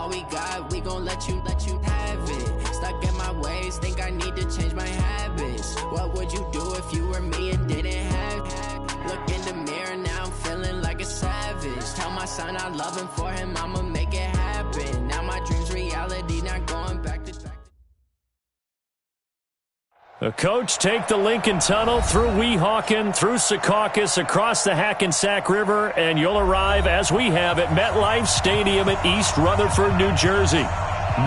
all we got, we gon' let you have it. Stuck in my ways, think I need to change my habits. What would you do if you were me and didn't have? Look in the mirror, now I'm feeling like a savage. Tell my son I love him, for him I'ma make it happen. Now my dream's reality, not going back to back. The coach take the Lincoln Tunnel through Weehawken, through Secaucus, across the Hackensack River, and you'll arrive, as we have, at MetLife Stadium at East Rutherford, New Jersey.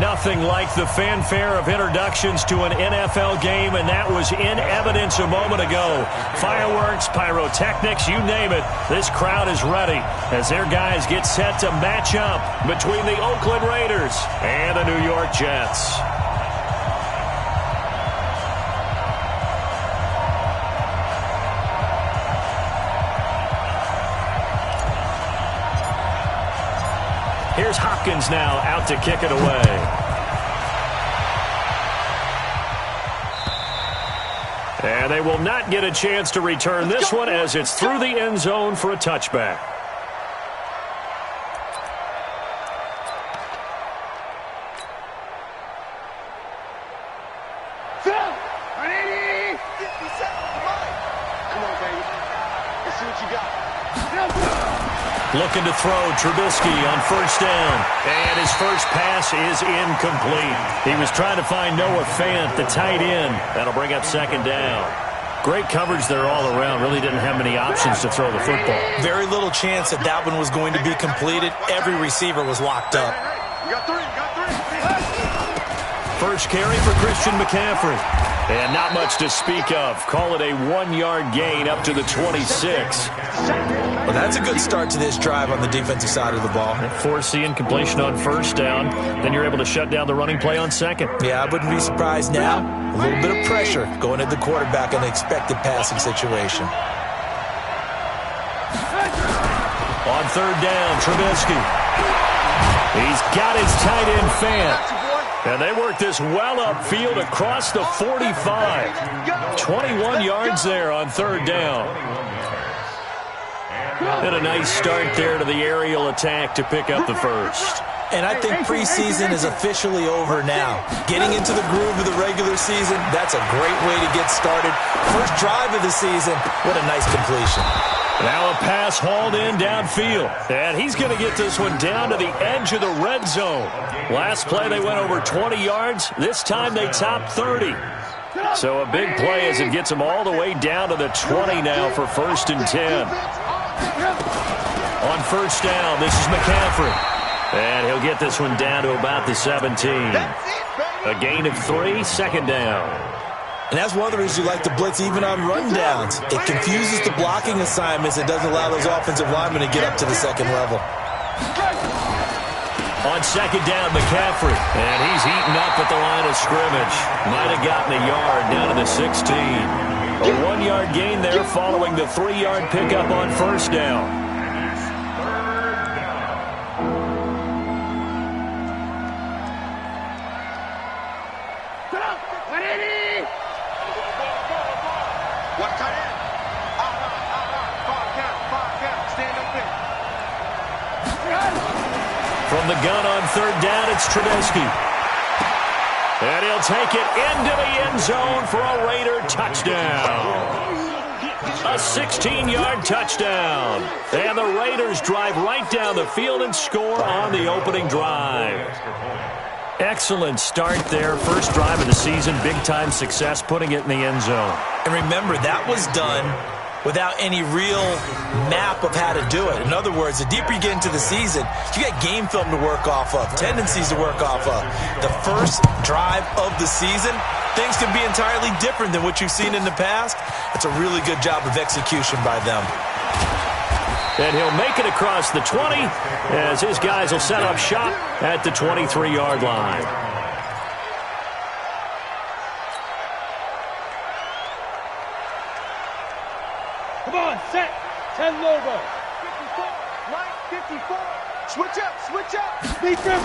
Nothing like the fanfare of introductions to an NFL game, and that was in evidence a moment ago. Fireworks, pyrotechnics, you name it. This crowd is ready as their guys get set to match up between the Oakland Raiders and the New York Jets. Here's Hopkins now out to kick it away. And they will not get a chance to return this one as it's through the end zone for a touchback. Looking to throw, Trubisky on first down. And his first pass is incomplete. He was trying to find Noah Fant, the tight end. That'll bring up second down. Great coverage there all around. Really didn't have many options to throw the football. Very little chance that one was going to be completed. Every receiver was locked up. First carry for Christian McCaffrey. And not much to speak of. Call it a 1-yard gain up to the 26. Well, that's a good start to this drive on the defensive side of the ball. Force the incompletion on first down. Then you're able to shut down the running play on second. Yeah, I wouldn't be surprised now. A little bit of pressure going at the quarterback in an expected passing situation. On third down, Trubisky. He's got his tight end Fant. And they work this well upfield across the 45. 21 yards there on third down. And a nice start there to the aerial attack to pick up the first. And I think preseason is officially over now. Getting into the groove of the regular season, that's a great way to get started. First drive of the season, what a nice completion. Now a pass hauled in downfield. And he's going to get this one down to the edge of the red zone. Last play they went over 20 yards. This time they topped 30. So a big play as it gets them all the way down to the 20 now for first and 10. On first down, this is McCaffrey. And he'll get this one down to about the 17. A gain of 3, second down. And that's one of the reasons you like to blitz even on rundowns. It confuses the blocking assignments. It doesn't allow those offensive linemen to get up to the second level. On second down, McCaffrey. And he's eaten up at the line of scrimmage. Might have gotten a yard down to the 16. A 1-yard gain there following the 3-yard pickup on first down. From the gun on third down, it's Trubisky. And he'll take it into the end zone for a Raider touchdown. A 16-yard touchdown. And the Raiders drive right down the field and score on the opening drive. Excellent start there. First drive of the season. Big-time success putting it in the end zone. And remember, that was done without any real map of how to do it. In other words, the deeper you get into the season, you got game film to work off of, tendencies to work off of. The first drive of the season, things can be entirely different than what you've seen in the past. It's a really good job of execution by them. And he'll make it across the 20 as his guys will set up shop at the 23-yard line. Come on, set. 10 logo. 54, right, 54. Switch up. Beat them.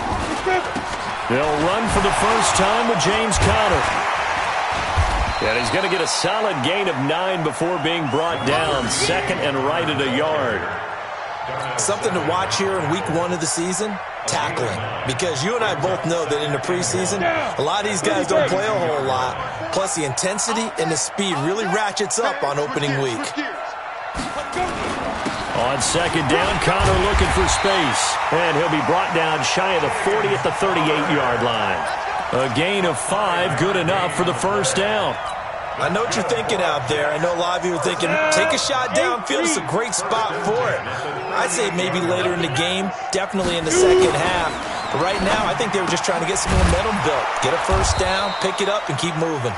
They'll run for the first time with James Conner. And he's going to get a solid gain of 9 before being brought down. Second and right at a yard. Something to watch here in week 1 of the season, tackling. Because you and I both know that in the preseason, a lot of these guys don't play a whole lot. Plus, the intensity and the speed really ratchets up on opening week. On second down, Connor looking for space. And he'll be brought down shy of the 40 at the 38-yard line. A gain of 5, good enough for the first down. I know what you're thinking out there. I know a lot of you are thinking, take a shot downfield. It's a great spot for it. I'd say maybe later in the game, definitely in the second half. But right now, I think they were just trying to get some momentum built. Get a first down, pick it up, and keep moving.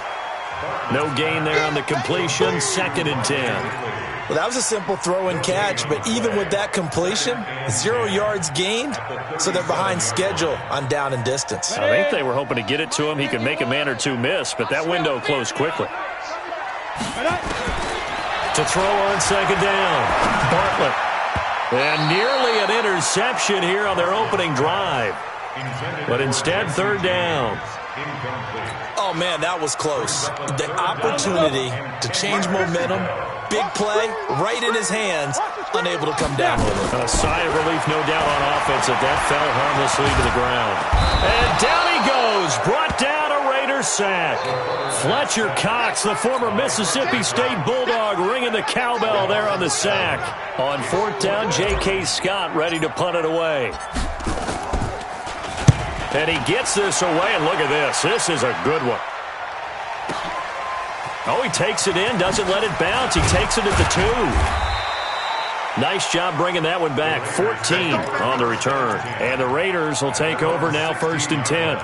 No gain there on the completion, 2nd and 10. Well, that was a simple throw and catch, but even with that completion, 0 yards gained, so they're behind schedule on down and distance. I think they were hoping to get it to him. He could make a man or two miss, but that window closed quickly. To throw on second down, Bartlett. And nearly an interception here on their opening drive. But instead, third down. Oh, man, that was close. The opportunity to change momentum, big play, right in his hands, unable to come down with it. A sigh of relief, no doubt, on offense if that fell harmlessly to the ground. And down he goes, brought down a Raider sack. Fletcher Cox, the former Mississippi State Bulldog, ringing the cowbell there on the sack. On 4th down, J.K. Scott ready to punt it away. And he gets this away, and look at this. This is a good one. Oh, he takes it in, doesn't let it bounce. He takes it at the 2. Nice job bringing that one back. 14 on the return. And the Raiders will take over now, 1st and 10.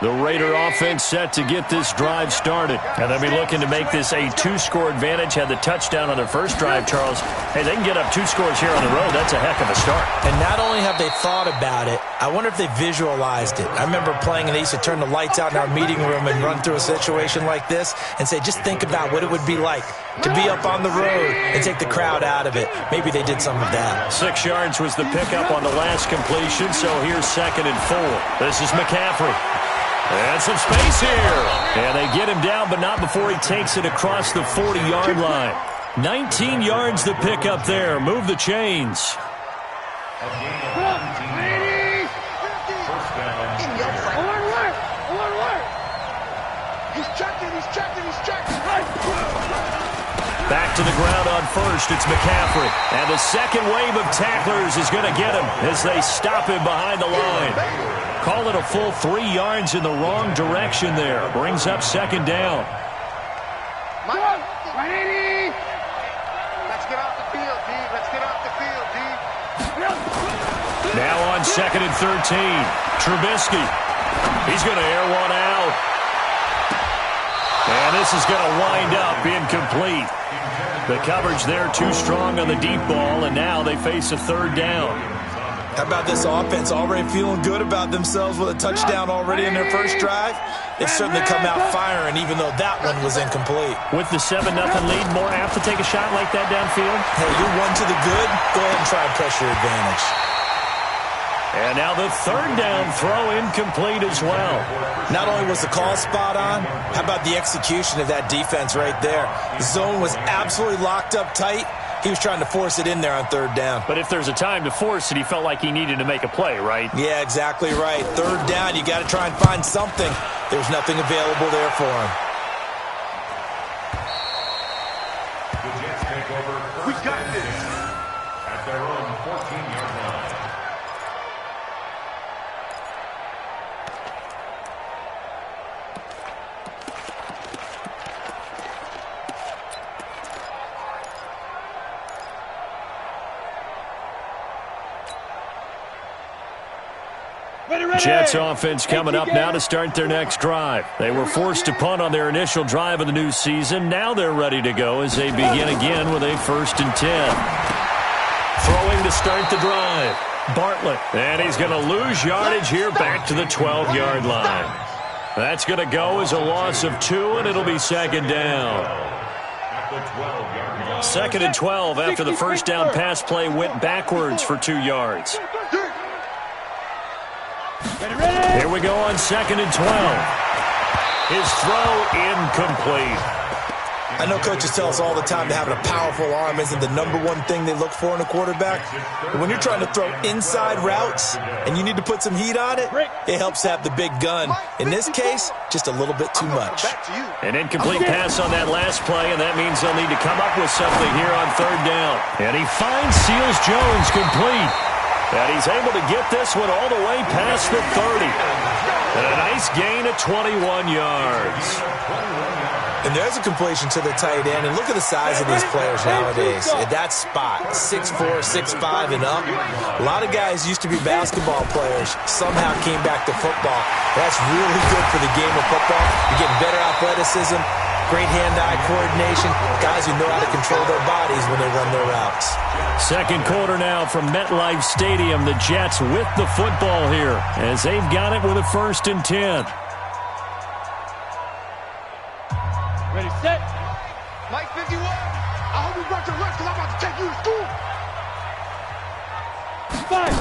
The Raider offense set to get this drive started. And they'll be looking to make this a 2-score advantage. Had the touchdown on their first drive, Charles. Hey, they can get up 2 scores here on the road. That's a heck of a start. And not only have they thought about it, I wonder if they visualized it. I remember playing and they used to turn the lights out in our meeting room and run through a situation like this and say, just think about what it would be like to be up on the road and take the crowd out of it. Maybe they did some of that. 6 yards was the pickup on the last completion, so here's 2nd and 4. This is McCaffrey. And some space here. And they get him down, but not before he takes it across the 40-yard line. 19 yards the pickup there. Move the chains. Back to the ground on first. It's McCaffrey. And the second wave of tacklers is going to get him as they stop him behind the line. Call it a full 3 yards in the wrong direction there. Brings up 2nd down. Let's get off the field, D. Let's get off the field, D. Now on 2nd and 13. Trubisky. He's going to air one out. And this is going to wind up incomplete. The coverage there too strong on the deep ball, and now they face a 3rd down. How about this offense already feeling good about themselves with a touchdown already in their first drive? They've certainly come out firing, even though that one was incomplete. With the 7-0 lead, more apt to take a shot like that downfield? Hey, you're one to the good. Go ahead and try and press your advantage. And now the 3rd down throw incomplete as well. Not only was the call spot on, how about the execution of that defense right there? The zone was absolutely locked up tight. He was trying to force it in there on 3rd down. But if there's a time to force it, he felt like he needed to make a play, right? Yeah, exactly right. 3rd down, you got to try and find something. There's nothing available there for him. The Jets take over. We got this at their own 14-yard line. Jets offense coming up now to start their next drive. They were forced to punt on their initial drive of the new season. Now they're ready to go as they begin again with a 1st and 10. Throwing to start the drive. Bartlett. And he's going to lose yardage here back to the 12-yard line. That's going to go as a loss of 2, and it'll be 2nd down. 2nd and 12 after the first down pass play went backwards for 2 yards. Here we go on 2nd and 12. His throw incomplete. I know coaches tell us all the time that having a powerful arm isn't the #1 thing they look for in a quarterback. But when you're trying to throw inside routes and you need to put some heat on it, it helps to have the big gun. In this case, just a little bit too much. An incomplete pass on that last play, and that means they'll need to come up with something here on 3rd down. And he finds Seals Jones complete. And he's able to get this one all the way past the 30. And a nice gain of 21 yards. And there's a completion to the tight end. And look at the size of these players nowadays. At that spot, 6'4", 6'5", and up. A lot of guys used to be basketball players, somehow came back to football. That's really good for the game of football. You're getting better athleticism, great hand-eye coordination, guys who know how to control their bodies when they run their routes. Second quarter now from MetLife Stadium. The Jets with the football here as they've got it with a 1st and 10. Ready, set. Mike 51. I hope you brought your lunch because I'm about to take you to school. 5.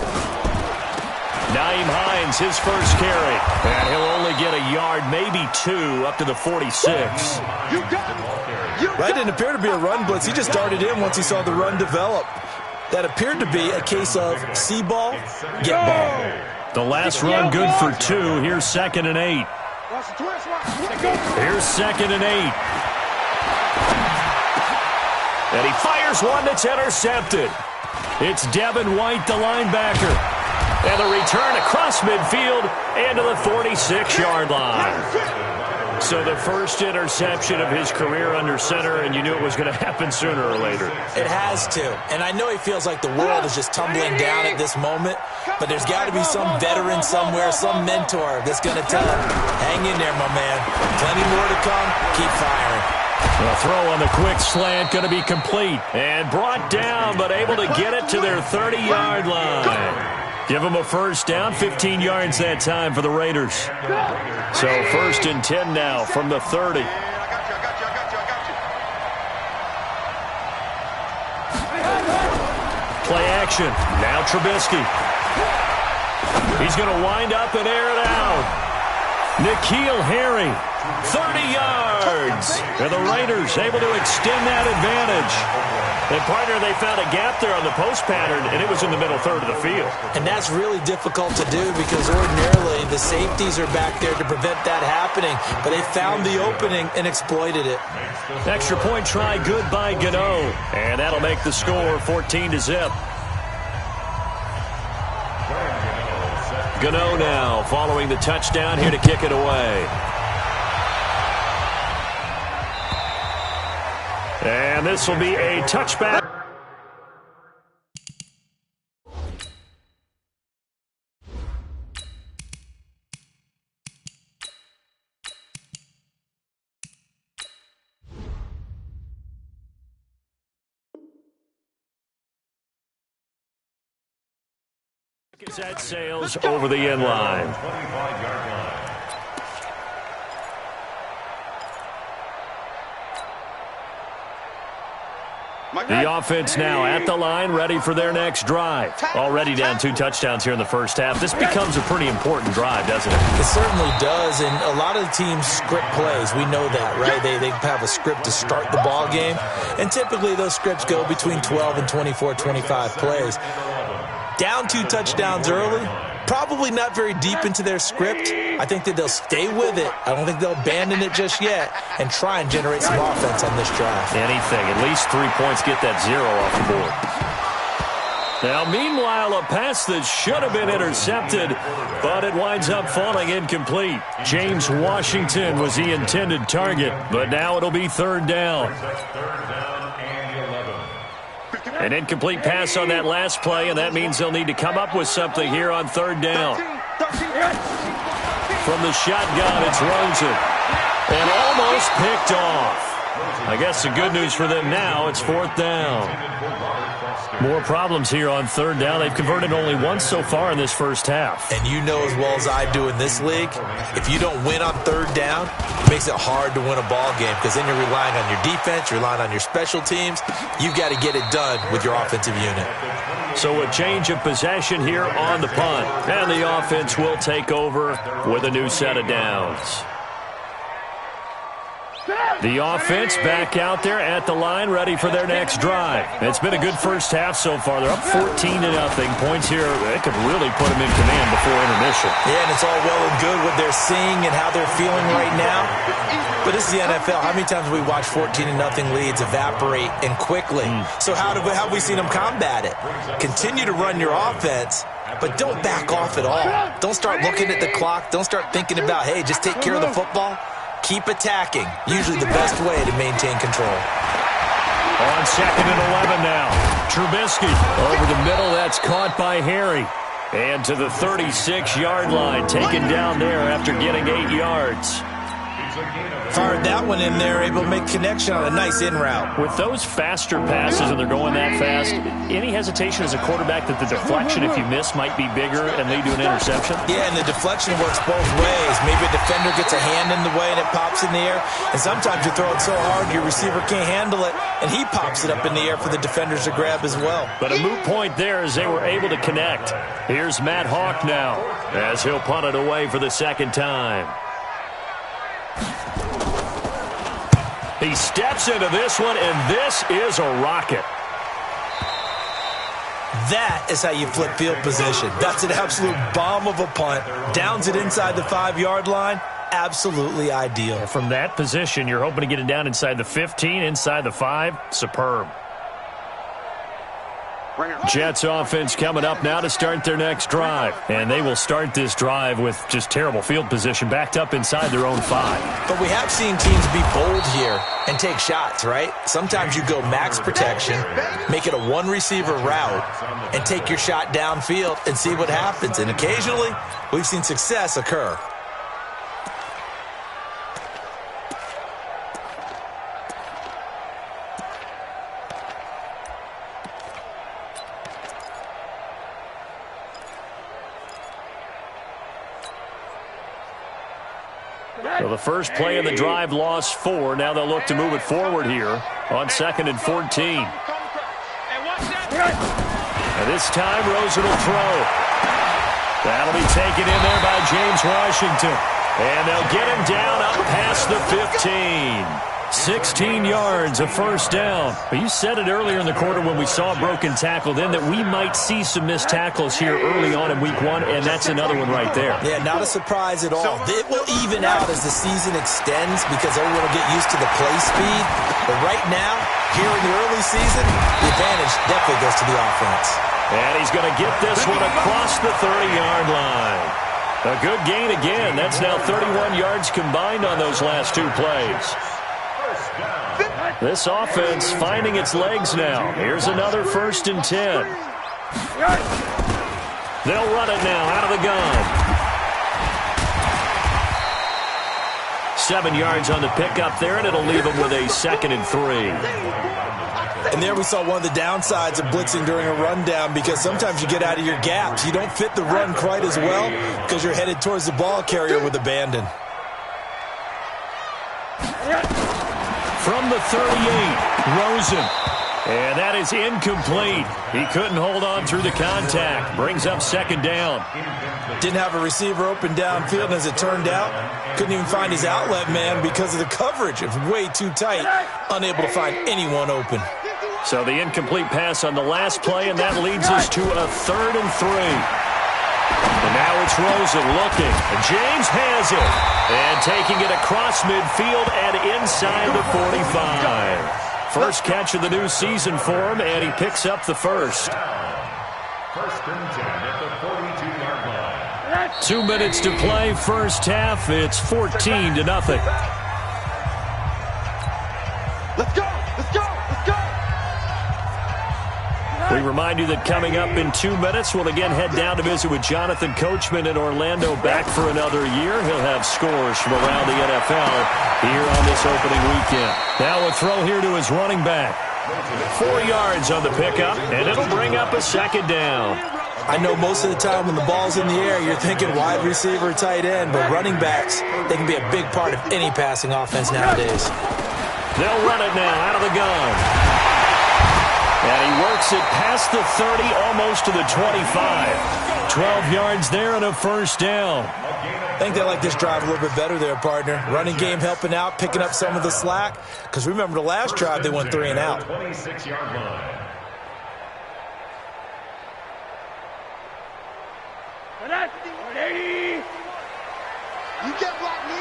Naeem Hines, his first carry. And he'll only get a yard, maybe 2, up to the 46. You got it. Right, didn't appear to be a run blitz. He just darted in once he saw the run develop. That appeared to be a case of see ball, get ball. The last run good for 2. Here's 2nd and 8. Here's 2nd and 8. And he fires one that's intercepted. It's Devin White, the linebacker. And the return across midfield and to the 46-yard line. So the first interception of his career under center, and you knew it was going to happen sooner or later. It has to. And I know he feels like the world is just tumbling down at this moment, but there's got to be some veteran somewhere, some mentor that's going to tell him, hang in there, my man. Plenty more to come. Keep firing. The throw on the quick slant going to be complete. And brought down, but able to get it to their 30-yard line. Give them a first down, 15 yards that time for the Raiders. So 1st and 10 now from the 30. Play action. Now Trubisky. He's going to wind up and air it out. N'Keal Harry, 30 yards. And the Raiders able to extend that advantage. And, partner, they found a gap there on the post pattern, and it was in the middle third of the field. And that's really difficult to do because ordinarily the safeties are back there to prevent that happening. But they found the opening and exploited it. Extra point try good by Gano. And that'll make the score 14-0. Gano now following the touchdown here to kick it away. And this will be a touchback. That sails over the end line. 25-yard line. The offense now at the line, ready for their next drive. Already down 2 touchdowns here in the first half. This becomes a pretty important drive, doesn't it? It certainly does, and a lot of the teams script plays. We know that, right? They have a script to start the ball game, and typically those scripts go between 12 and 24, 25 plays. Down 2 touchdowns early, probably not very deep into their script. I think that they'll stay with it. I don't think they'll abandon it just yet and try and generate some offense on this drive. Anything. At least 3 points, get that 0 off the board. Now, meanwhile, a pass that should have been intercepted, but it winds up falling incomplete. James Washington was the intended target, but now it'll be 3rd down. An incomplete pass on that last play, and that means they'll need to come up with something here on 3rd down. From the shotgun, it's Rosen. And almost picked off. I guess the good news for them now, it's 4th down. More problems here on 3rd down. They've converted only once so far in this first half. And you know as well as I do in this league, if you don't win on 3rd down, it makes it hard to win a ball game because then you're relying on your defense, you're relying on your special teams. You've got to get it done with your offensive unit. So a change of possession here on the punt. And the offense will take over with a new set of downs. The offense back out there at the line, ready for their next drive. It's been a good first half so far. They're up 14-0. Points here, they could really put them in command before intermission. Yeah, and it's all well and good what they're seeing and how they're feeling right now. But this is the NFL. How many times have we watched 14-0 leads evaporate and quickly? So how have we seen them combat it? Continue to run your offense, but don't back off at all. Don't start looking at the clock. Don't start thinking about, hey, just take care of the football. Keep attacking. Usually the best way to maintain control. On 2nd and 11 now. Trubisky over the middle. That's caught by Harry. And to the 36-yard line. Taken down there after getting 8 yards. Fired that one in there, able to make connection on a nice in route. With those faster passes and they're going that fast, any hesitation as a quarterback that the deflection, if you miss, might be bigger and lead to an interception? Yeah, and the deflection works both ways. Maybe a defender gets a hand in the way and it pops in the air. And sometimes you throw it so hard your receiver can't handle it, and he pops it up in the air for the defenders to grab as well. But a moot point there as they were able to connect. Here's Matt Hawk now as he'll punt it away for the second time. He steps into this one, and this is a rocket. That is how you flip field position. That's an absolute bomb of a punt. Downs it inside the 5-yard line. Absolutely ideal. From that position, you're hoping to get it down inside the 15, inside the 5. Superb. Jets offense coming up now to start their next drive. And they will start this drive with just terrible field position, backed up inside their own 5. But we have seen teams be bold here and take shots, right? Sometimes you go max protection, make it a one-receiver route, and take your shot downfield and see what happens. And occasionally, we've seen success occur. So the first play of the drive lost 4. Now they'll look to move it forward here on 2nd and 14. And this time Rosen will throw. That'll be taken in there by James Washington. And they'll get him down up past the 15. 16 yards, a first down. But you said it earlier in the quarter when we saw a broken tackle then that we might see some missed tackles here early on in week 1, and that's another one right there. Yeah, not a surprise at all. It will even out as the season extends because everyone will get used to the play speed. But right now, here in the early season, the advantage definitely goes to the offense. And he's going to get this one across the 30-yard line. A good gain again. That's now 31 yards combined on those last 2 plays. This offense finding its legs now. Here's another 1st and 10. They'll run it now out of the gun. 7 yards on the pickup there, and it'll leave them with a 2nd and 3. And there we saw one of the downsides of blitzing during a rundown because sometimes you get out of your gaps. You don't fit the run quite as well because you're headed towards the ball carrier with abandon. From the 38, Rosen. And that is incomplete. He couldn't hold on through the contact. Brings up 2nd down. Didn't have a receiver open downfield, and as it turned out, couldn't even find his outlet man because of the coverage. It was way too tight. Unable to find anyone open. So the incomplete pass on the last play, and that leads us to a 3rd and 3. And now it's Rosen looking. And James has it. And taking it across midfield and inside the 45. First catch of the new season for him, and he picks up the first. 1st and 10 at the 42-yard line. 2 minutes to play, first half. It's 14-0. Let's go! Let's go! Let's go! We remind you that coming up in 2 minutes, we'll again head down to visit with Jonathan Coachman in Orlando, back for another year. He'll have scores from around the NFL here on this opening weekend. Now a throw here to his running back. 4 yards on the pickup, and it'll bring up a 2nd down. I know most of the time when the ball's in the air, you're thinking wide receiver, tight end, but running backs, they can be a big part of any passing offense nowadays. They'll run it now out of the gun. And he works it past the 30, almost to the 25. 12 yards there and a first down. I think they like this drive a little bit better there, partner. Running game helping out, picking up some of the slack. Because remember the last drive, they went 3 and out. 26-yard line. You get blocked, me.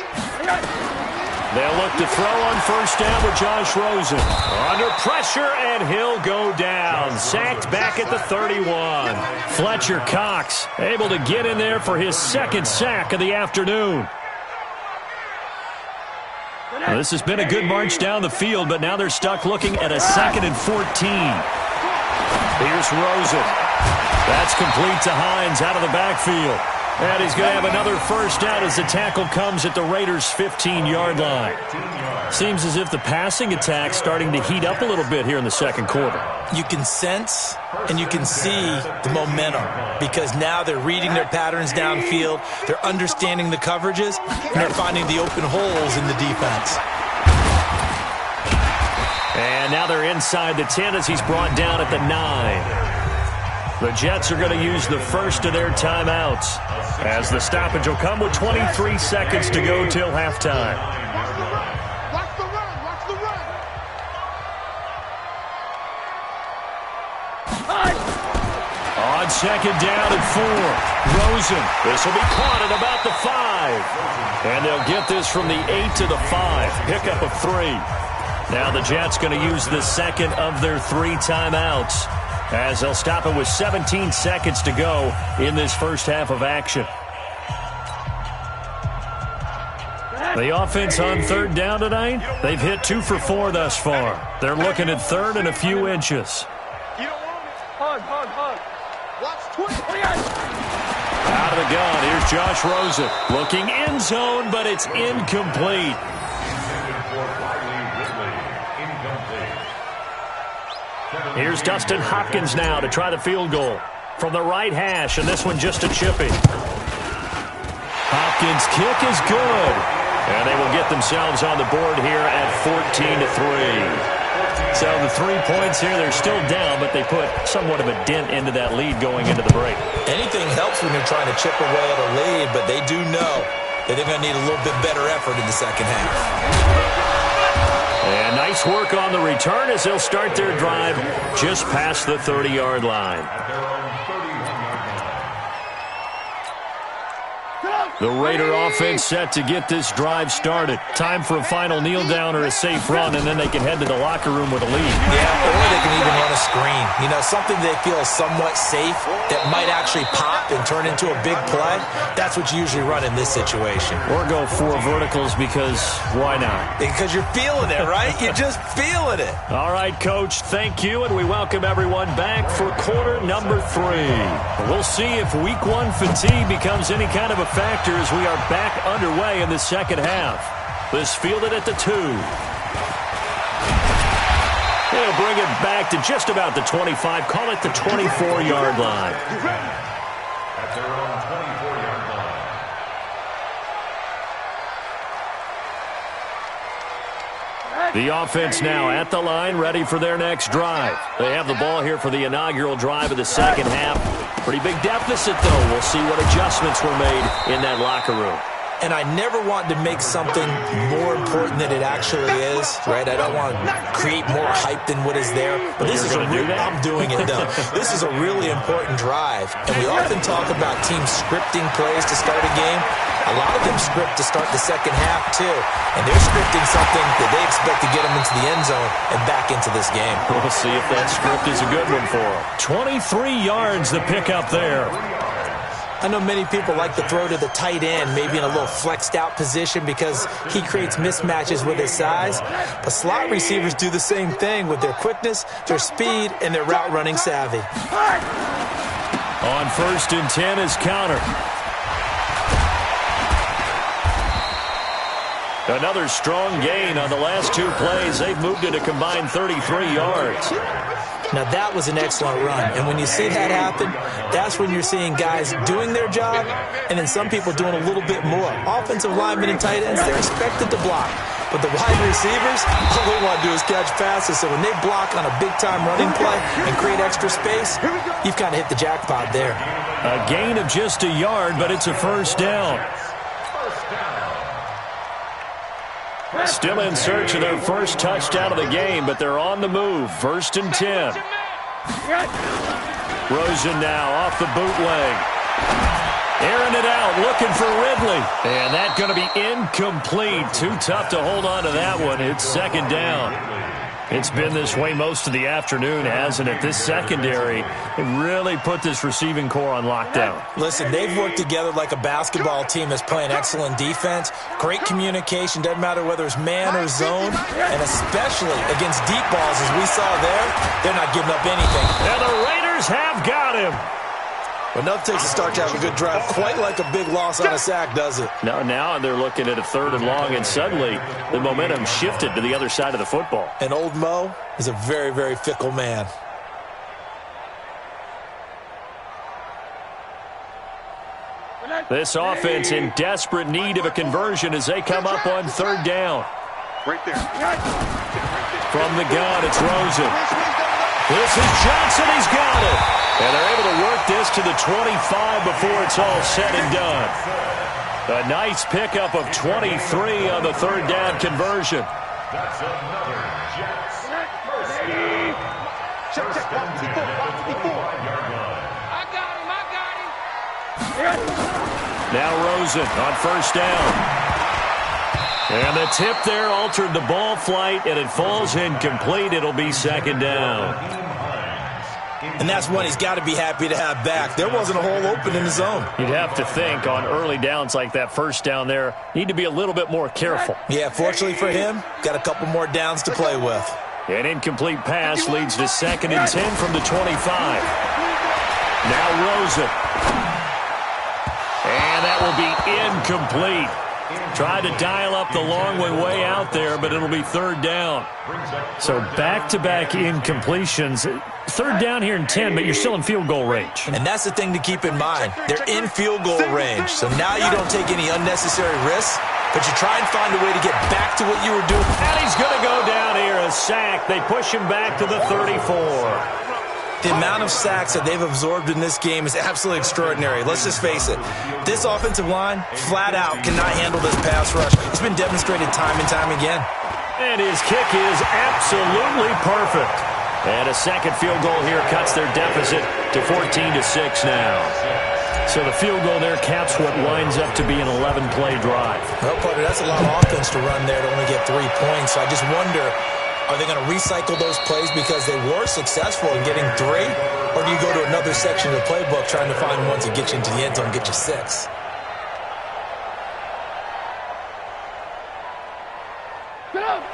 They'll look to throw on first down with Josh Rosen. Under pressure, and he'll go down. Sacked back at the 31. Fletcher Cox able to get in there for his second sack of the afternoon. Well, this has been a good march down the field, but now they're stuck looking at a 2nd and 14. Here's Rosen. That's complete to Hines out of the backfield. And he's going to have another first down as the tackle comes at the Raiders' 15-yard line. Seems as if the passing attack's starting to heat up a little bit here in the second quarter. You can sense and you can see the momentum because now they're reading their patterns downfield, they're understanding the coverages, and they're finding the open holes in the defense. And now they're inside the 10 as he's brought down at the 9. The Jets are going to use the first of their timeouts as the stoppage will come with 23 seconds to go till halftime. Watch the run. Watch the run. On second down and 4. Rosen. This will be caught at about the 5. And they'll get this from the 8 to the 5. Pickup of 3. Now the Jets going to use the second of their 3 timeouts as they'll stop it with 17 seconds to go in this first half of action. The offense on third down tonight, they've hit 2 for 4 thus far. They're looking at third and a few inches. You don't want it. Hug. Watch twist. Out of the gun, here's Josh Rosen. Looking end zone, but it's incomplete. Here's Dustin Hopkins now to try the field goal from the right hash, and this one just a chipping. Hopkins' kick is good, and they will get themselves on the board here at 14-3. So the 3 points here, they're still down, but they put somewhat of a dent into that lead going into the break. Anything helps when you're trying to chip away at a lead, but they do know that they're going to need a little bit better effort in the second half. And nice work on the return as they'll start their drive just past the 30-yard line. The Raider offense set to get this drive started. Time for a final kneel down or a safe run, and then they can head to the locker room with a lead. Yeah, or they can even run a screen. You know, something they feel is somewhat safe that might actually pop and turn into a big play. That's what you usually run in this situation. Or go 4 verticals because why not? Because you're feeling it, right? You're just feeling it. All right, Coach, thank you, and we welcome everyone back for quarter number 3. We'll see if week 1 fatigue becomes any kind of a factor as we are back underway in the second half. This fielded at the 2. They'll bring it back to just about the 25. Call it the 24-yard line. At their own 24-yard line. The offense now at the line, ready for their next drive. They have the ball here for the inaugural drive of the second half. Pretty big deficit, though. We'll see what adjustments were made in that locker room. And I never want to make something more important than it actually is, right? I don't want to create more hype than what is there. But this is I'm doing it, though. This is a really important drive. And we often talk about teams scripting plays to start a game. A lot of them script to start the second half, too. And they're scripting something that they expect to get them into the end zone and back into this game. We'll see if that script is a good one for them. 23 yards the pickup there. I know many people like to throw to the tight end, maybe in a little flexed out position because he creates mismatches with his size. But slot receivers do the same thing with their quickness, their speed, and their route running savvy. On 1st and 10 is counter. Another strong gain on the last 2 plays. They've moved it a combined 33 yards. Now, that was an excellent run. And when you see that happen, that's when you're seeing guys doing their job and then some people doing a little bit more. Offensive linemen and tight ends, they're expected to block. But the wide receivers, all they want to do is catch passes. So when they block on a big-time running play and create extra space, you've kind of hit the jackpot there. A gain of just a yard, but it's a first down. Still in search of their first touchdown of the game, but they're on the move. 1st and 10. Rosen now off the bootleg. Airing it out, looking for Ridley. And that's going to be incomplete. Too tough to hold on to that one. It's 2nd down. It's been this way most of the afternoon, hasn't it? This secondary really put this receiving core on lockdown. Listen, they've worked together like a basketball team that's playing excellent defense. Great communication, doesn't matter whether it's man or zone. And especially against deep balls, as we saw there, they're not giving up anything. And the Raiders have got him. Well, nothing takes a start to have a good drive quite like a big loss on a sack, does it? No, now they're looking at a 3rd and long, and suddenly the momentum shifted to the other side of the football. And old Mo is a very, very fickle man. This offense in desperate need of a conversion as they come up on 3rd down. Right there. From the gun, it's Rosen. This is Johnson. He's got it. And they're able to work this to the 25 before it's all said and done. A nice pickup of 23 on the 3rd down conversion. That's another Jets. First down. Check, box before. I got him. Now Rosen on 1st down. And the tip there altered the ball flight, and it falls incomplete. It'll be 2nd down. And that's one he's got to be happy to have back. There wasn't a hole open in the zone. You'd have to think on early downs like that 1st down there, need to be a little bit more careful. Yeah, fortunately for him, got a couple more downs to play with. An incomplete pass leads to 2nd and 10 from the 25. Now Rosen. And that will be incomplete. Tried to dial up the long way out there, but it'll be 3rd down. So back-to-back incompletions. 3rd down here in 10, but you're still in field goal range. And that's the thing to keep in mind. They're in field goal range. So now you don't take any unnecessary risks, but you try and find a way to get back to what you were doing. And he's going to go down here, a sack. They push him back to the 34. The amount of sacks that they've absorbed in this game is absolutely extraordinary. Let's just face it. This offensive line, flat out, cannot handle this pass rush. It's been demonstrated time and time again. And his kick is absolutely perfect. And a second field goal here cuts their deficit to 14-6 now. So the field goal there caps what winds up to be an 11-play drive. Well, partner, that's a lot of offense to run there to only get 3 points. So I just wonder, are they going to recycle those plays because they were successful in getting 3? Or do you go to another section of the playbook trying to find ones that get you into the end zone and get you 6?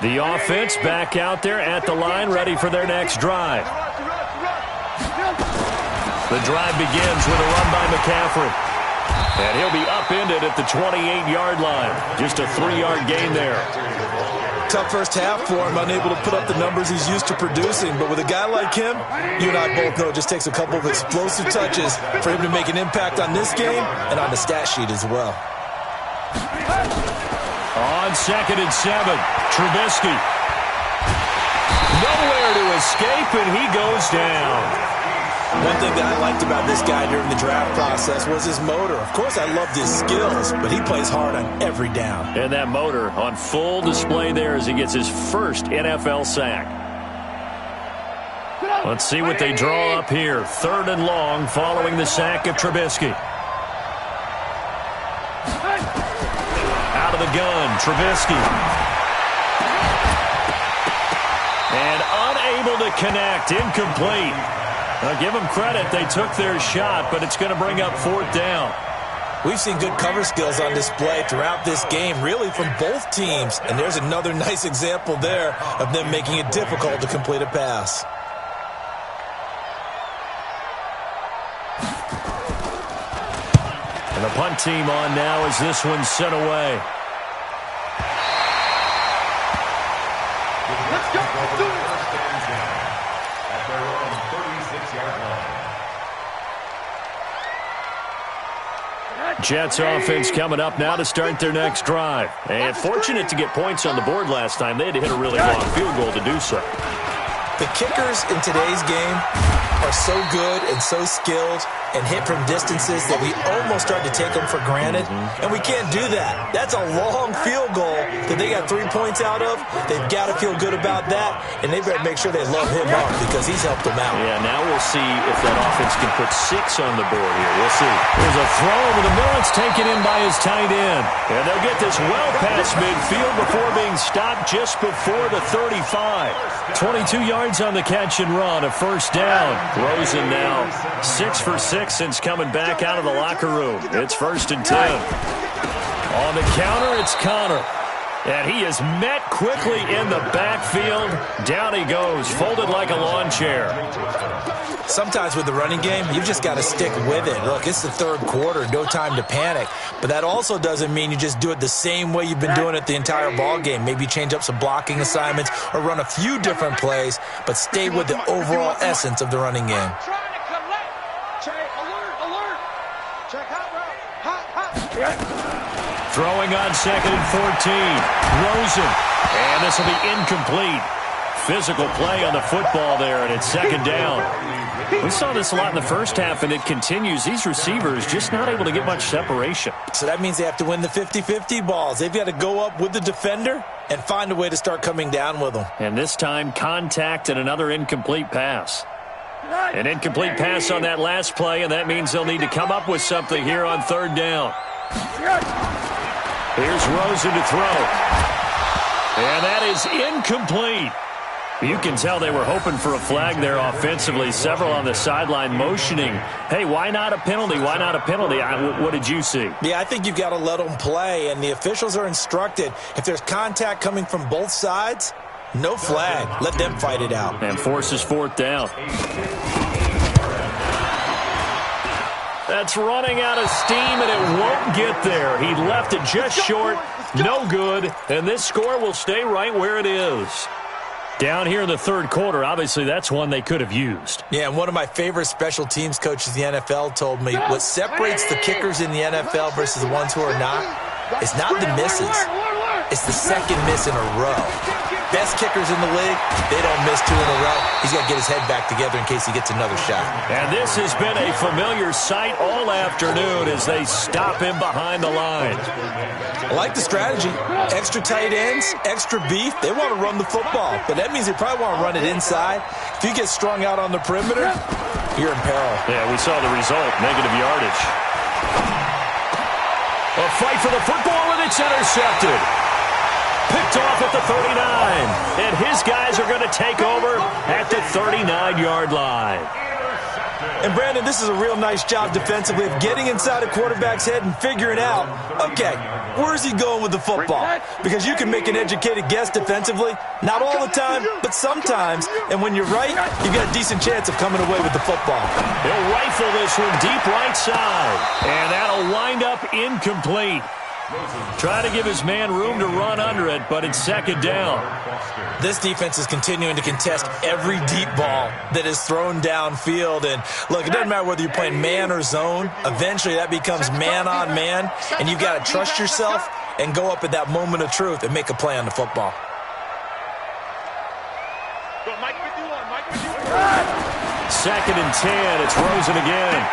The offense back out there at the line, ready for their next drive. The drive begins with a run by McCaffrey. And he'll be upended at the 28-yard line. Just a 3-yard gain there. Tough first half for him, unable to put up the numbers he's used to producing. But with a guy like him, you and I both know it just takes a couple of explosive touches for him to make an impact on this game and on the stat sheet as well. On 2nd and 7, Trubisky. Nowhere to escape, and he goes down. One thing that I liked about this guy during the draft process was his motor. Of course, I loved his skills, but he plays hard on every down. And that motor on full display there as he gets his first NFL sack. Let's see what they draw up here. 3rd and long following the sack of Trubisky. Out of the gun, Trubisky. And unable to connect, incomplete. Now give them credit, they took their shot, but it's going to bring up 4th down. We've seen good cover skills on display throughout this game, really from both teams. And there's another nice example there of them making it difficult to complete a pass. And the punt team on now as this one's sent away. Let's go. Jets offense coming up now to start their next drive. And fortunate to get points on the board last time. They had to hit a really long field goal to do so. The kickers in today's game are so good and so skilled and hit from distances that we almost start to take them for granted, and we can't do that. That's a long field goal that they got 3 points out of. They've got to feel good about that, and they better make sure they love him up because he's helped them out. Yeah, now we'll see if that offense can put 6 on the board here. We'll see. There's a throw over the middle. It's taken in by his tight end. And they'll get this well past midfield before being stopped just before the 35. 22 yards on the catch and run, a first down. Rosen now 6 for 6 since coming back out of the locker room. It's 1st and 10. On the counter, it's Connor. And he is met quickly in the backfield. Down he goes, folded like a lawn chair. Sometimes with the running game, you've just got to stick with it. Look, it's the third quarter, no time to panic. But that also doesn't mean you just do it the same way you've been doing it the entire ball game. Maybe change up some blocking assignments or run a few different plays, but stay with the overall essence of the running game. Throwing on 2nd and 14. Rosen. And this will be incomplete. Physical play on the football there, and it's 2nd down. We saw this a lot in the first half, and it continues. These receivers just not able to get much separation. So that means they have to win the 50-50 balls. They've got to go up with the defender and find a way to start coming down with them. And this time, contact and another incomplete pass. An incomplete pass on that last play, and that means they'll need to come up with something here on 3rd down. Here's Rosen to throw. And that is incomplete. You can tell they were hoping for a flag there offensively. Several on the sideline motioning. Hey, why not a penalty? Why not a penalty? What did you see? Yeah, I think you've got to let them play, and the officials are instructed. If there's contact coming from both sides, no flag. Let them fight it out. And forces 4th down. That's running out of steam, and it won't get there. He left it just short. No good. And this score will stay right where it is. Down here in the 3rd quarter, obviously that's one they could have used. Yeah, and one of my favorite special teams coaches in the NFL told me what separates the kickers in the NFL versus the ones who are not is not the misses. It's the second miss in a row. Best kickers in the league, they don't miss 2 in a row. He's got to get his head back together in case he gets another shot. And this has been a familiar sight all afternoon as they stop him behind the line. I like the strategy. Extra tight ends, extra beef. They want to run the football, but that means they probably want to run it inside. If you get strung out on the perimeter, you're in peril. Yeah, we saw the result, negative yardage. A fight for the football, and it's intercepted. Picked off at the 39. And his guys are going to take over at the 39-yard line. And, Brandon, this is a real nice job defensively of getting inside a quarterback's head and figuring out, okay, where's he going with the football? Because you can make an educated guess defensively. Not all the time, but sometimes. And when you're right, you've got a decent chance of coming away with the football. He'll rifle this one deep right side. And that'll wind up incomplete. Try to give his man room to run under it, but it's 2nd down. This defense is continuing to contest every deep ball that is thrown downfield. And, look, it doesn't matter whether you're playing man or zone. Eventually that becomes man on man, and you've got to trust yourself and go up at that moment of truth and make a play on the football. 2nd and 10. It's Rosen again.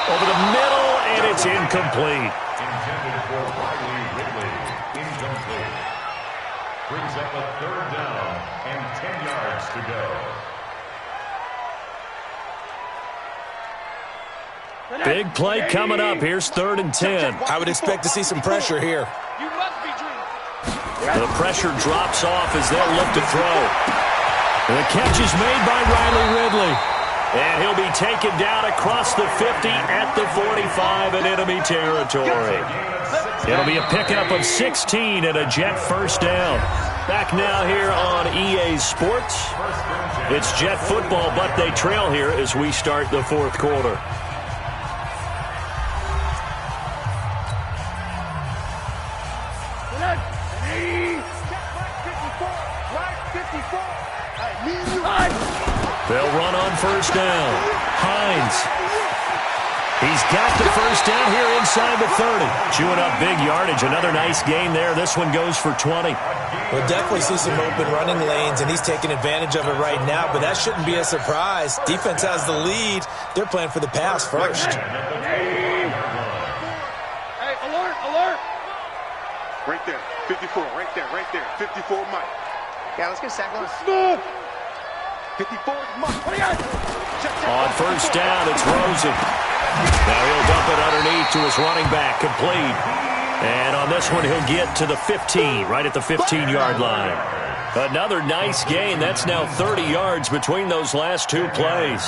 Over the middle, and it's incomplete. Intended for Riley Ridley. Incomplete. Brings up a 3rd down and 10 yards to go. Big play coming up. Here's 3rd and 10. I would expect to see some pressure here. The pressure drops off as they'll look to throw. The catch is made by Riley Ridley. And he'll be taken down across the 50 at the 45 in enemy territory. It'll be a pickup of 16 and a Jet 1st down. Back now here on EA Sports. It's Jet football, but they trail here as we start the 4th quarter. They'll run on 1st down. Hines. He's got the first down here inside the 30. Chewing up big yardage. Another nice gain there. This one goes for 20. We'll definitely see some open running lanes, and he's taking advantage of it right now, but that shouldn't be a surprise. Defense has the lead. They're playing for the pass first. Hey, alert, alert. Right there, 54, right there. 54, Mike. Yeah, let's get a sack. Smooth. 54 is Mike. What do you got? On first down, it's Rosen. Now he'll dump it underneath to his running back, complete. And on this one, he'll get to the 15, right at the 15-yard line. Another nice gain. That's now 30 yards between those last two plays.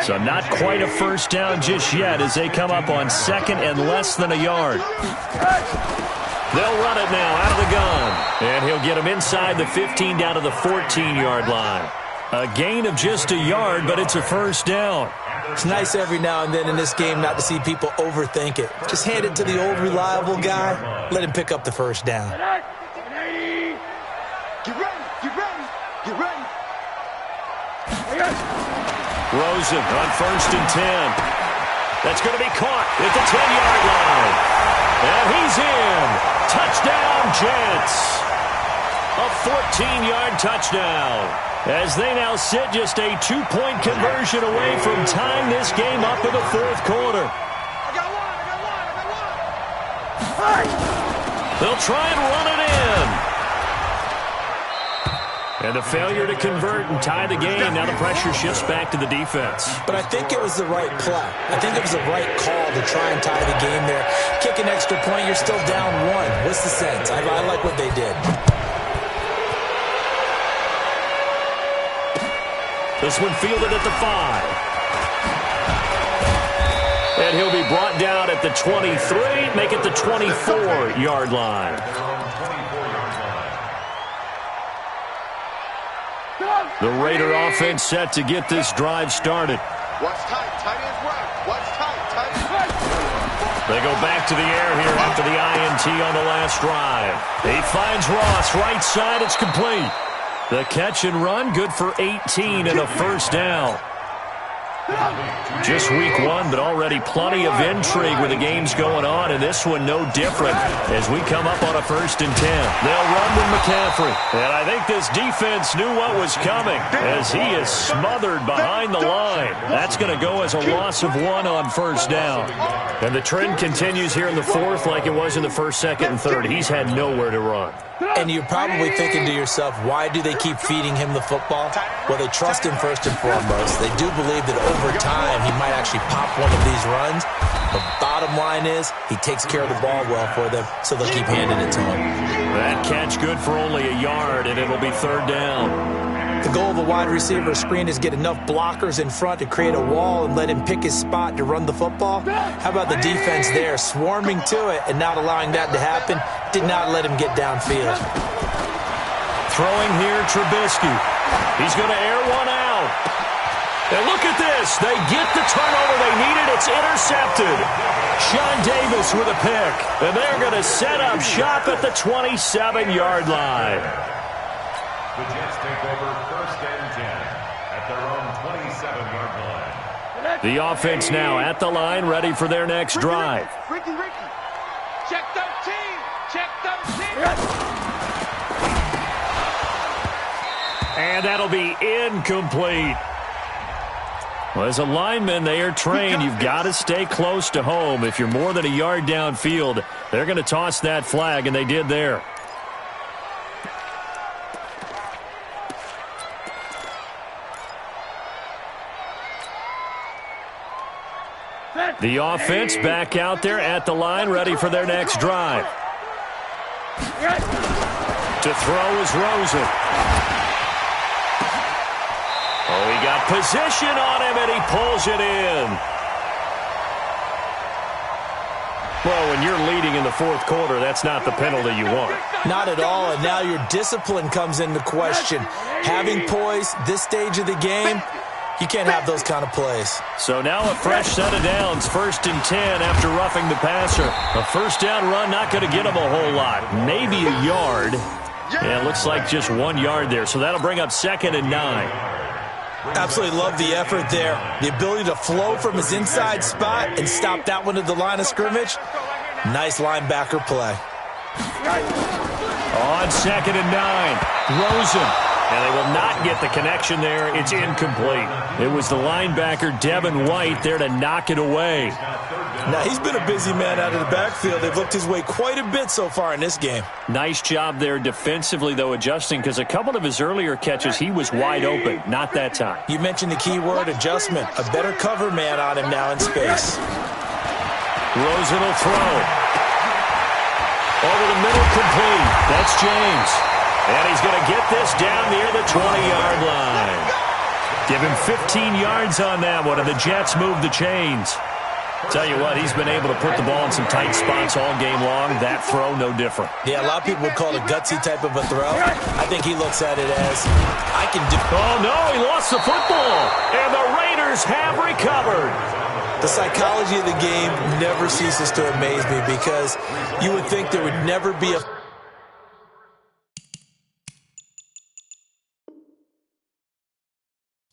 So not quite a first down just yet as they come up on second and less than a yard. They'll run it now out of the gun. And he'll get him inside the 15 down to the 14-yard line. A gain of just a yard, but it's a first down. It's nice every now and then in this game not to see people overthink it. Just hand it to the old reliable guy. Let him pick up the first down. Get ready, get ready, get ready. Rosen on first and 10. That's going to be caught at the 10-yard line. And he's in. Touchdown, Jets. A 14-yard touchdown. As they now sit just a 2-point conversion away from tying this game up in the fourth quarter. I got one. They'll try and run it in. And a failure to convert and tie the game. Now the pressure shifts back to the defense. But I think it was the right play. I think it was the right call to try and tie the game there. Kick an extra point, you're still down one. What's the sense? I like what they did. This one fielded at the 5. And he'll be brought down at the 23, make it the 24-yard line. The Raider offense set to get this drive started. Watch tight, tight ends right. Watch tight, tight ends right. They go back to the air here after the INT on the last drive. He finds Ross, right side, it's complete. The catch and run, good for 18 and a first down. Just week one, but already plenty of intrigue with the games going on, and this one no different as we come up on a first and 10. They'll run with McCaffrey, and I think this defense knew what was coming as he is smothered behind the line. That's going to go as a loss of 1 on first down. And the trend continues here in the fourth like it was in the first, second, and third. He's had nowhere to run. And you're probably thinking to yourself, why do they keep feeding him the football? Well, they trust him first and foremost. They do believe that over time he might actually pop one of these runs. The bottom line is he takes care of the ball well for them, so they'll keep handing it to him. That catch good for only a yard, and it'll be third down. The goal of a wide receiver screen is get enough blockers in front to create a wall and let him pick his spot to run the football. How about the defense there, swarming to it and not allowing that to happen? Did not let him get downfield. Throwing here, Trubisky. He's going to air one out. And look at this. They get the turnover they needed. It's intercepted. Sean Davis with a pick. And they're going to set up shop at the 27-yard line. The Jets take over first and 10 at their own 27-yard line. The offense now at the line, ready for their next drive. Ricky. Check 13. Check 13. And that'll be incomplete. Well, as a lineman, they are trained. You've got to stay close to home. If you're more than a yard downfield, they're going to toss that flag, and they did there. The offense back out there at the line, ready for their next drive. To throw is Rosen. Oh, he got position on him, and he pulls it in. Well, when you're leading in the fourth quarter, that's not the penalty you want. Not at all, and now your discipline comes into question. Having poise this stage of the game, you can't have those kind of plays. So now a fresh set of downs, first and 10 after roughing the passer. A first down run not going to get him a whole lot, maybe a yard. Yeah, it looks like just 1 yard there, so that'll bring up second and 9. Absolutely love the effort there. The ability to flow from his inside spot and stop that one at the line of scrimmage. Nice linebacker play. On 2nd and 9, Rosen. And they will not get the connection there. It's incomplete. It was the linebacker, Devin White, there to knock it away. Now, he's been a busy man out of the backfield. They've looked his way quite a bit so far in this game. Nice job there defensively, though, adjusting, because a couple of his earlier catches, he was wide open. Not that time. You mentioned the key word, adjustment. A better cover man on him now in space. Rosen will throw. Over the middle, complete. That's James. And he's going to get this down near the 20-yard line. Give him 15 yards on that one, and the Jets move the chains. Tell you what, he's been able to put the ball in some tight spots all game long. That throw, no different. Yeah, a lot of people would call it a gutsy type of a throw. I think he looks at it as, I can do... Oh, no, he lost the football. And the Raiders have recovered. The psychology of the game never ceases to amaze me because you would think there would never be a...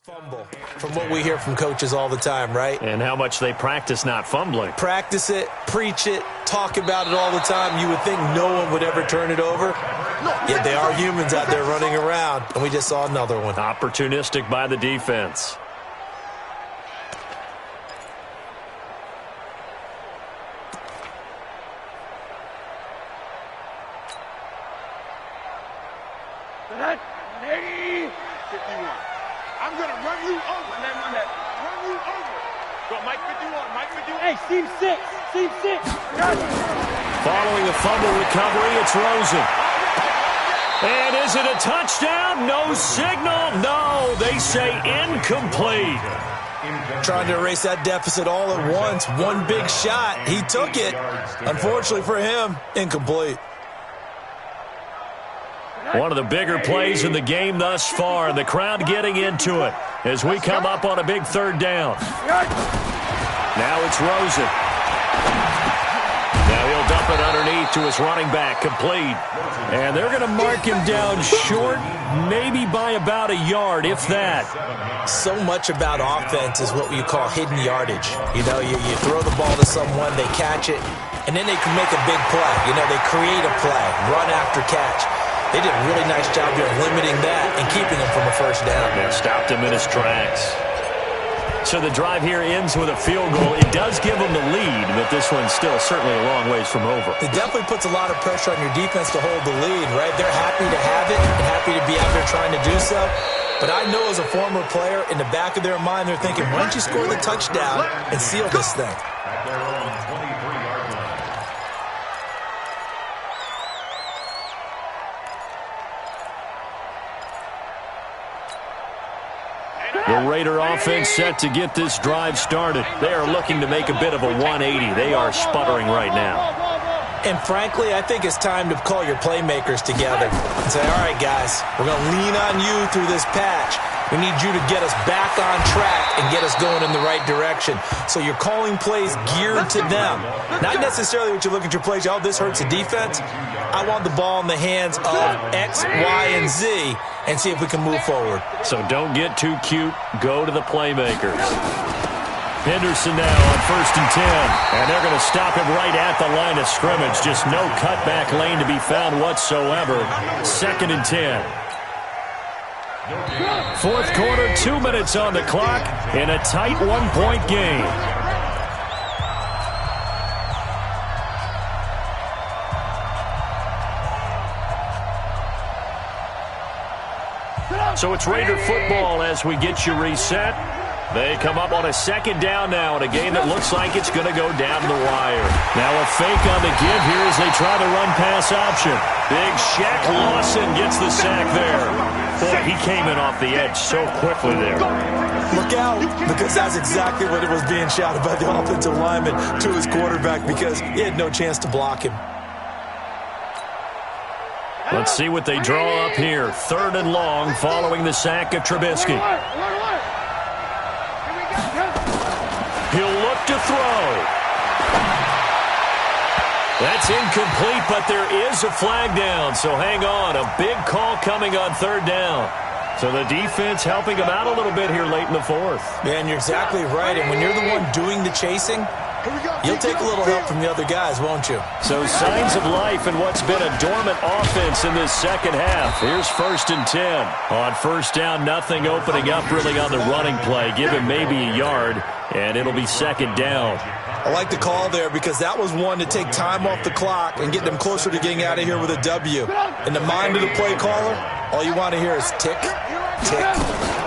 fumble from what we hear from coaches all the time, right? And how much they practice not fumbling. Practice it, preach it, talk about it all the time. You would think no one would ever turn it over. Yet they are humans out there running around, and we just saw another one. Opportunistic by the defense. I'm going to run you over. Run you over. Go, Mike 51, Mike 51. Hey, seam 6, seam 6. Following the fumble recovery, it's Rosen. And is it a touchdown? No signal. No, they say incomplete. Trying to erase that deficit all at once. One big shot. He took it. Unfortunately for him, incomplete. One of the bigger plays in the game thus far. The crowd getting into it as we come up on a big 3rd down. Now it's Rosen. Now he'll dump it underneath to his running back, complete. And they're going to mark him down short, maybe by about a yard, if that. So much about offense is what you call hidden yardage. You know, you throw the ball to someone, they catch it, and then they can make a big play. You know, they create a play, run after catch. They did a really nice job here limiting that and keeping him from a 1st down. Yeah, stopped him in his tracks. So the drive here ends with a field goal. It does give them the lead, but this one's still certainly a long ways from over. It definitely puts a lot of pressure on your defense to hold the lead, right? They're happy to have it and happy to be out there trying to do so. But I know as a former player, in the back of their mind, they're thinking, why don't you score the touchdown and seal this thing? The Raider offense set to get this drive started. They are looking to make a bit of a 180. They are sputtering right now. And frankly, I think it's time to call your playmakers together and say, all right, guys, we're going to lean on you through this patch. We need you to get us back on track and get us going in the right direction. So you're calling plays geared to them. Not necessarily what you look at your plays, oh, this hurts the defense. I want the ball in the hands of X, Y, and Z and see if we can move forward. So don't get too cute. Go to the playmakers. Henderson now on 1st and 10. And they're going to stop him right at the line of scrimmage. Just no cutback lane to be found whatsoever. 2nd and 10. 4th quarter, 2 minutes on the clock in a tight 1-point game. So it's Raider football as we get you reset. They come up on a 2nd down now in a game that looks like it's going to go down to the wire. Now a fake on the give here as they try to run pass option. Big Shaq Lawson gets the sack there. Boy, he came in off the edge so quickly there. Look out, because that's exactly what it was being shouted by the offensive lineman to his quarterback because he had no chance to block him. Let's see what they draw up here. 3rd and long following the sack of Trubisky. He'll look to throw. That's incomplete, but there is a flag down, so hang on. A big call coming on 3rd down. So the defense helping him out a little bit here late in the fourth. Man, you're exactly right. And when you're the one doing the chasing, you'll take a little help from the other guys, won't you? So signs of life in what's been a dormant offense in this second half. Here's 1st and 10. On first down, nothing opening up really on the running play. Give him maybe a yard, and it'll be 2nd down. I like the call there because that was one to take time off the clock and get them closer to getting out of here with a W. In the mind of the play caller, all you want to hear is tick, tick,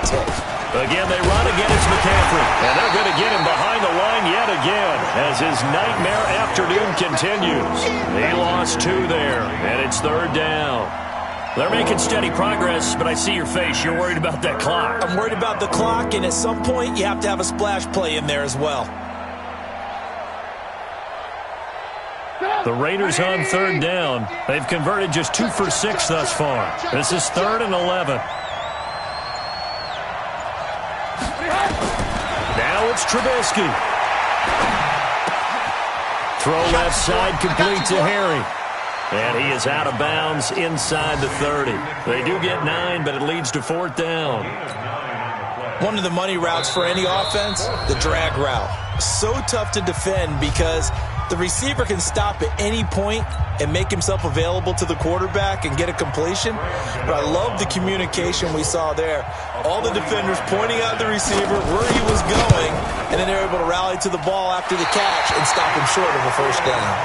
tick. Again, they run again. It's McCaffrey. And they're going to get him behind the line yet again as his nightmare afternoon continues. He lost 2 there, and it's 3rd down. They're making steady progress, but I see your face. You're worried about that clock. I'm worried about the clock, and at some point, you have to have a splash play in there as well. The Raiders on 3rd down. They've converted just 2 for 6 thus far. This is 3rd and 11. Now it's Trubisky. Throw left side complete to Harry. And he is out of bounds inside the 30. They do get 9, but it leads to 4th down. One of the money routes for any offense, the drag route. So tough to defend because the receiver can stop at any point and make himself available to the quarterback and get a completion. But I love the communication we saw there. All the defenders pointing out the receiver where he was going, and then they're able to rally to the ball after the catch and stop him short of a 1st down.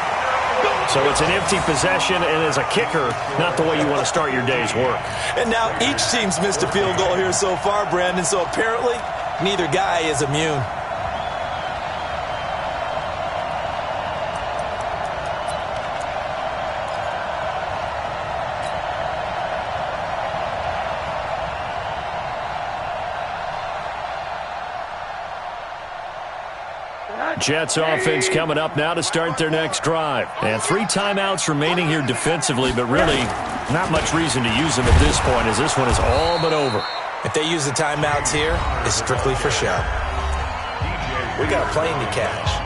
So it's an empty possession, and as a kicker, not the way you want to start your day's work. And now each team's missed a field goal here so far, Brandon, so apparently neither guy is immune. Jets offense coming up now to start their next drive. And 3 timeouts remaining here defensively, but really not much reason to use them at this point as this one is all but over. If they use the timeouts here, it's strictly for show. We got a plane to catch.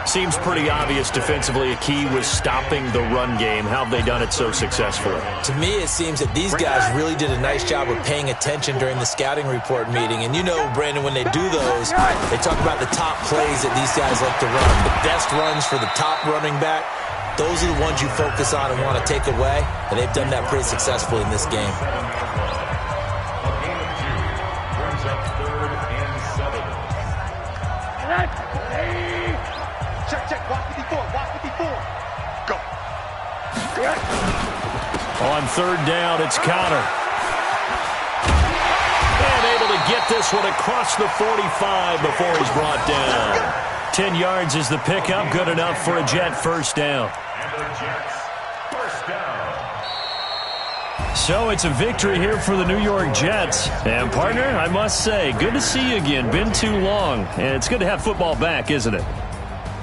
Seems pretty obvious defensively a key was stopping the run game. How have they done it so successfully? To me, it seems that these guys really did a nice job of paying attention during the scouting report meeting. And you know, Brandon, when they do those, they talk about the top plays that these guys like to run. The best runs for the top running back, those are the ones you focus on and want to take away. And they've done that pretty successfully in this game. A game of 2 brings up 3rd and 7. Check, watch 54, watch 54. Go. On 3rd down, it's Connor. And able to get this one across the 45 before he's brought down. 10 yards is the pickup, good enough for a Jet 1st down. And the Jets, 1st down. So it's a victory here for the New York Jets. And, partner, I must say, good to see you again. Been too long. And it's good to have football back, isn't it?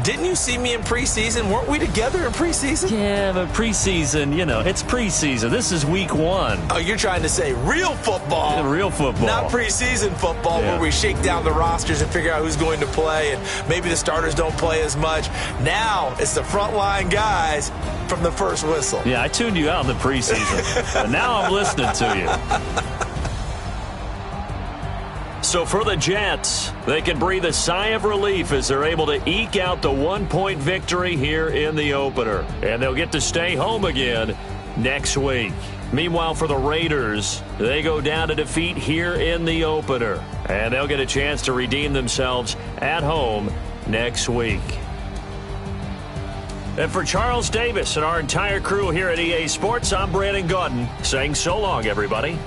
Didn't you see me in preseason? Weren't we together in preseason? Yeah, but preseason, you know, it's preseason. This is week 1. Oh, you're trying to say real football. Yeah, real football. Not preseason football where we shake down the rosters and figure out who's going to play and maybe the starters don't play as much. Now it's the frontline guys from the first whistle. Yeah, I tuned you out in the preseason. But now I'm listening to you. So for the Jets, they can breathe a sigh of relief as they're able to eke out the 1-point victory here in the opener. And they'll get to stay home again next week. Meanwhile, for the Raiders, they go down to defeat here in the opener. And they'll get a chance to redeem themselves at home next week. And for Charles Davis and our entire crew here at EA Sports, I'm Brandon Gaudin saying so long, everybody.